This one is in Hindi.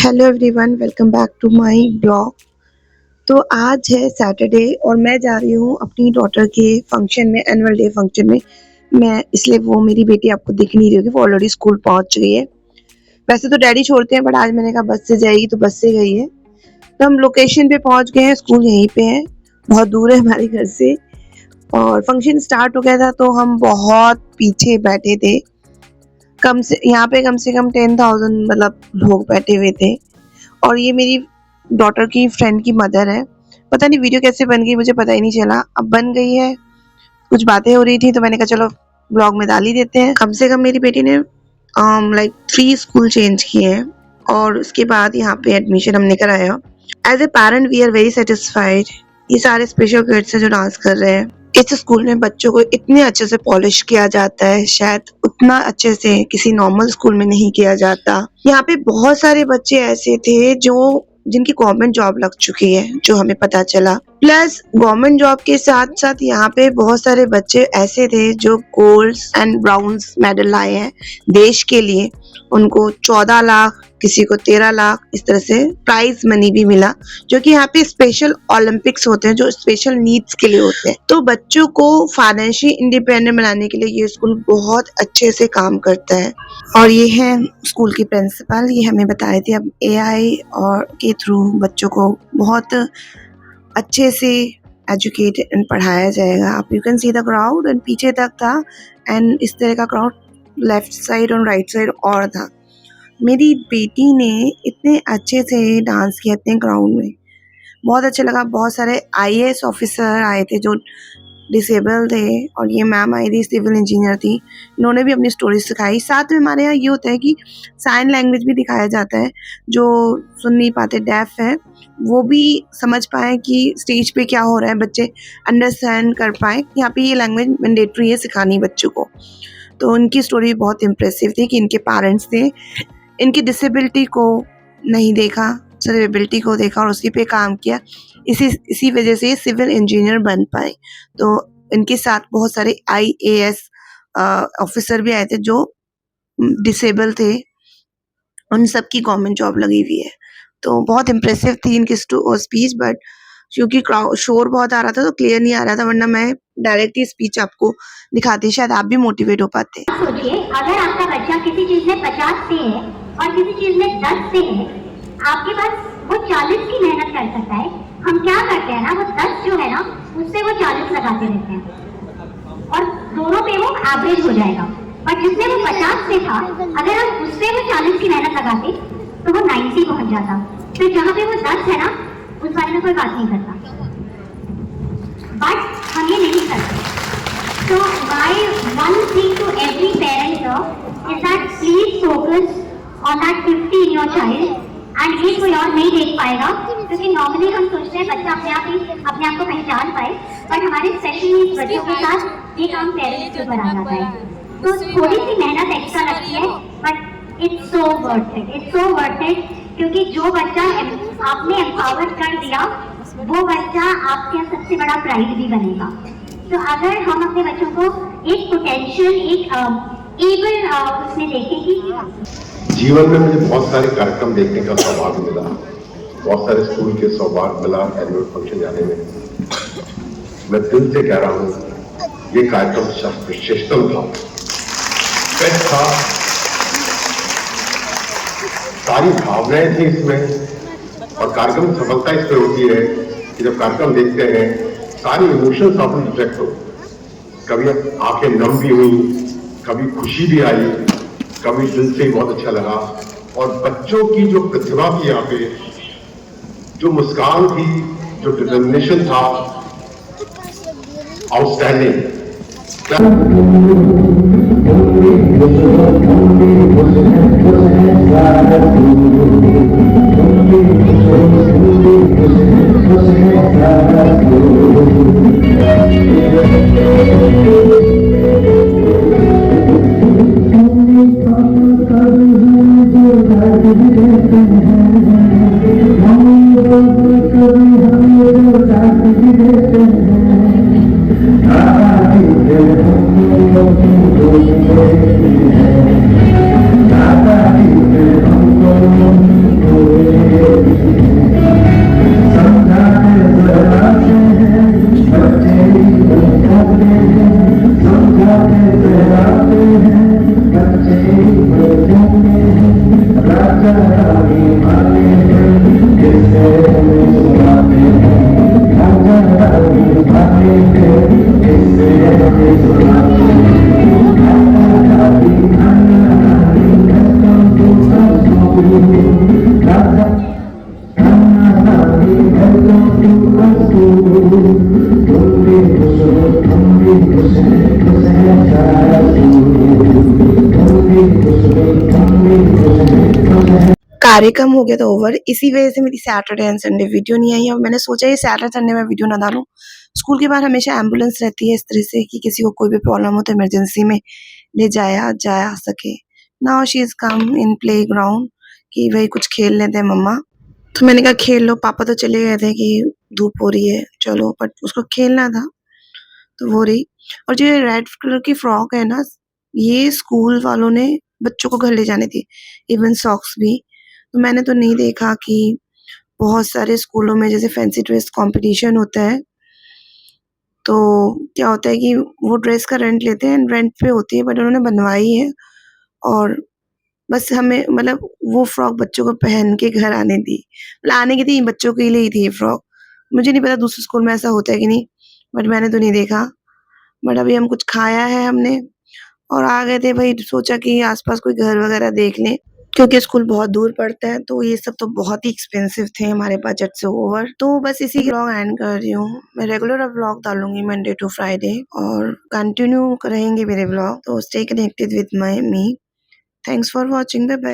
Hello everyone, welcome back to my blog. तो आज है सैटरडे और मैं जा रही हूँ अपनी डॉटर के फंक्शन में, एनुअल डे फंक्शन में। मैं इसलिए वो मेरी बेटी आपको दिख नहीं रही होगी, वो ऑलरेडी स्कूल पहुँच गई है। वैसे तो डैडी छोड़ते हैं, बट आज मैंने कहा बस से जाएगी तो बस से गई है। तो हम लोकेशन पे पहुँच गए हैं, स्कूल यहीं पे है, बहुत दूर है हमारे घर से। और फंक्शन स्टार्ट हो गया था तो हम बहुत पीछे बैठे थे। यहाँ पे कम से कम 10,000 मतलब लोग बैठे हुए थे। और ये मेरी डॉटर की फ्रेंड की मदर है। पता नहीं वीडियो कैसे बन गई, मुझे पता ही नहीं चला, अब बन गई है। कुछ बातें हो रही थी तो मैंने कहा चलो ब्लॉग में डाल ही देते हैं। कम से कम मेरी बेटी ने लाइक 3 स्कूल चेंज किए हैं और उसके बाद यहाँ पे एडमिशन हमने कराया। As a parent we are very satisfied. ये सारे स्पेशल किड्स हैं जो डांस कर रहे हैं। इस स्कूल में बच्चों को इतने अच्छे से पॉलिश किया जाता है, शायद उतना अच्छे से किसी नॉर्मल स्कूल में नहीं किया जाता। यहाँ पे बहुत सारे बच्चे ऐसे थे जिनकी गवर्नमेंट जॉब लग चुकी है, जो हमें पता चला। प्लस गवर्नमेंट जॉब के साथ साथ यहाँ पे बहुत सारे बच्चे ऐसे थे जो गोल्ड एंड ब्राउन्स मेडल लाए हैं देश के लिए। उनको 14 लाख, किसी को 13 लाख, इस तरह से प्राइज मनी भी मिला, जो कि यहाँ पे स्पेशल ओलंपिक्स होते हैं जो स्पेशल नीड्स के लिए होते हैं। तो बच्चों को फाइनेंशियली इंडिपेंडेंट बनाने के लिए ये स्कूल बहुत अच्छे से काम करता है। और ये है स्कूल की प्रिंसिपल, ये हमें बताए थे अब एआई और के थ्रू बच्चों को बहुत अच्छे से एजुकेट एंड पढ़ाया जाएगा। आप you can see the crowd and पीछे तक था, एंड इस तरह का क्राउड लेफ्ट साइड और राइट साइड और था। मेरी बेटी ने इतने अच्छे से डांस किया इतने क्राउड में, बहुत अच्छा लगा। बहुत सारे आईएएस ऑफिसर आए थे जो डिसेबल थे, और ये मैम आई थी, सिविल इंजीनियर थी। इन्होंने भी अपनी स्टोरी सिखाई। साथ में हमारे यहाँ ये होता है कि साइन लैंग्वेज भी दिखाया जाता है, जो सुन नहीं पाते, डेफ है, वो भी समझ पाए कि स्टेज पे क्या हो रहा है, बच्चे अंडरस्टैंड कर पाए। यहाँ पे ये लैंग्वेज मैंडेटरी है सिखानी बच्चों को। तो उनकी स्टोरी बहुत इम्प्रेसिव थी कि इनके पेरेंट्स ने इनकी डिसेबिलिटी को नहीं देखा, सिर्फ एबिलिटी को देखा और उसी पे काम किया। इसी वजह से सिविल इंजीनियर बन पाए। तो इनके साथ बहुत सारे आईएएस ऑफिसर भी आए थे जो डिसेबल थे, उन सब की गवर्नमेंट जॉब लगी हुई है। तो बहुत इम्प्रेसिव थी इनकी स्पीच, बट क्योंकि शोर बहुत आ रहा था तो क्लियर नहीं आ रहा था, वरना मैं डायरेक्ट ही स्पीच आपको दिखाती, शायद आप भी मोटिवेट हो पाते। सोचिए, अगर आपका बच्चा किसी चीज में 50 से है और किसी चीज में 10 से है, आपके पास वो 40 की मेहनत कर सकता है। हम क्या करते हैं ना, वो 10 जो है ना, उससे वो 40 लगाते रहते हैं और दोनों पे वो एवरेज हो जाएगा। और जिसमें वो 50 से था, अगर हम उससे वो 40 की मेहनत लगाते तो वो 90 पहुंच जाता। फिर जहाँ पे वो 10 है ना, उस बारे में कोई बात नहीं करता, बट हम ये नहीं करते। So my one thing to every parent here is that please focus on that 50 in your child and ये कोई और नहीं देख पाएगा, क्योंकि नॉर्मली हम सोचते हैं बच्चा अपने आप को पहचान पाए, बट हमारे स्पेशल नीड्स बच्चों के साथ ये काम पेरेंट्स के ऊपर आ जाता है। तो थोड़ी सी मेहनत एक्स्ट्रा लगती है, but it's so worth it, क्योंकि जो बच्चा आपने एम्पावर कर दिया, वो बच्चा आपके सबसे बड़ा प्राइड भी बनेगा। तो अगर हम अपने बच्चों को एक पोटेंशियल, एक एबल उसमें देखें कि जीवन में मुझे बहुत सारे कार्यक्रम देखने का सौभाग्य मिला, बहुत सारे स्कूल के सौभाग्य मिला एनुअल फंक्शन जाने में। मैं दिल से कह रहा हूँ, ये कार्यक्रम श्रेष्ठतम था, बेस्ट था। सारी भावनाएं थी इसमें, और कार्यक्रम सफलता इस पर होती है कि जब कार्यक्रम देखते हैं सारी इमोशंस आपको रिफ्लेक्ट हो। कभी आंखें नम भी हुई, कभी खुशी भी आई, कभी दिल से बहुत अच्छा लगा। और बच्चों की जो प्रतिभा थी यहाँ पे, जो मुस्कान थी, जो डिटर्मिनेशन था, आउटस्टैंडिंग। Thank you. कार्यक्रम हो गया था ओवर, इसी वजह से मेरी सैटरडे एंड संडे वीडियो नहीं आई और मैंने सोचा ये सैटरडे संडे में वीडियो ना डालूं। स्कूल के बाहर हमेशा एम्बुलेंस रहती है इस तरह से कि किसी को कोई भी प्रॉब्लम हो तो इमरजेंसी में ले जाया जा सके। Now she is come in play ground कि वही कुछ खेल लेते हैं मम्मा। तो मैंने कहा खेल लो, पापा तो चले गए थे कि धूप हो रही है चलो, बट उसको खेलना था तो वो रही। और जो ये रेड कलर की फ्रॉक है ना, ये स्कूल वालों ने बच्चों को घर ले जाने थी, इवन सॉक्स भी। तो मैंने तो नहीं देखा कि बहुत सारे स्कूलों में जैसे फैंसी ड्रेस कंपटीशन होता है, तो क्या होता है कि वो ड्रेस का रेंट लेते हैं, रेंट पे होती है बट उन्होंने बनवाई है और बस हमें मतलब वो फ्रॉक बच्चों को पहन के घर आने दी। मतलब आने की थी, बच्चों के लिए ही थी ये फ्रॉक। मुझे नहीं पता दूसरे स्कूल में ऐसा होता है कि नहीं, बट मैंने तो नहीं देखा। बट अभी हम कुछ खाया है हमने और आ गए थे भाई, सोचा कि आस-पास कोई घर वगैरह देख लें, क्योंकि स्कूल बहुत दूर पड़ता है तो ये सब तो बहुत ही एक्सपेंसिव थे हमारे बजट से ओवर। तो बस इसी व्लॉग एंड कर रही हूँ। मैं रेगुलर अब व्लॉग डालूँगी मंडे टू फ्राइडे और कंटिन्यू रहेंगे मेरे व्लॉग, तो stay connected with me. Thanks for watching, bye bye.